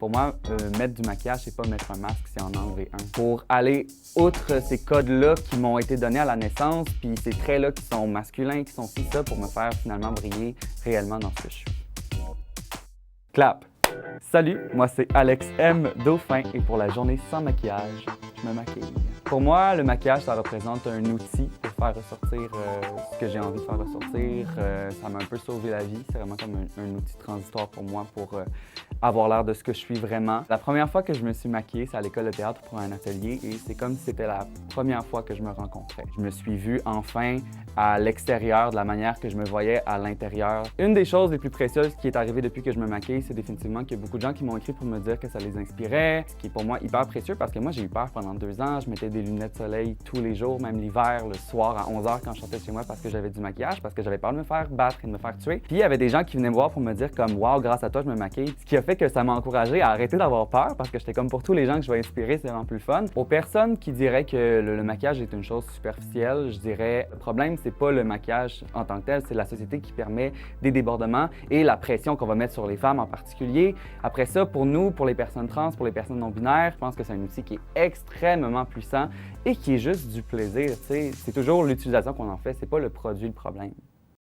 Pour moi, mettre du maquillage, c'est pas mettre un masque, c'est en enlever un. Pour aller outre ces codes-là qui m'ont été donnés à la naissance, puis ces traits-là qui sont masculins, qui sont ci, ça, pour me faire finalement briller réellement dans ce que je suis. Clap! Salut, moi c'est Alex M. Dauphin et pour la journée sans maquillage, je me maquille. Pour moi, le maquillage, ça représente un outil pour faire ressortir ce que j'ai envie de faire ressortir. Ça m'a un peu sauvé la vie. C'est vraiment comme un outil transitoire pour moi pour avoir l'air de ce que je suis vraiment. La première fois que je me suis maquillée, c'est à l'école de théâtre pour un atelier et c'est comme si c'était la première fois que je me rencontrais. Je me suis vue enfin à l'extérieur de la manière que je me voyais à l'intérieur. Une des choses les plus précieuses qui est arrivée depuis que je me maquille, c'est définitivement qu'il y a beaucoup de gens qui m'ont écrit pour me dire que ça les inspirait, ce qui est pour moi hyper précieux parce que moi j'ai eu peur pendant 2 ans. Je mettais des lunettes de soleil tous les jours, même l'hiver, le soir à 11 h quand je sortais de chez moi parce que j'avais du maquillage, parce que j'avais peur de me faire battre et de me faire tuer. Puis il y avait des gens qui venaient me voir pour me dire comme « Wow, grâce à toi, je me maquille ». Ce qui a fait que ça m'a encouragé à arrêter d'avoir peur parce que j'étais comme pour tous les gens que je vais inspirer, c'est vraiment plus fun. Aux personnes qui diraient que le maquillage est une chose superficielle, je dirais le problème, c'est pas le maquillage en tant que tel, c'est la société qui permet des débordements et la pression qu'on va mettre sur les femmes en particulier. Après ça, pour nous, pour les personnes trans, pour les personnes non-binaires, je pense que c'est un outil qui est extrêmement puissant et qui est juste du plaisir, tu sais. C'est toujours l'utilisation qu'on en fait, c'est pas le produit le problème.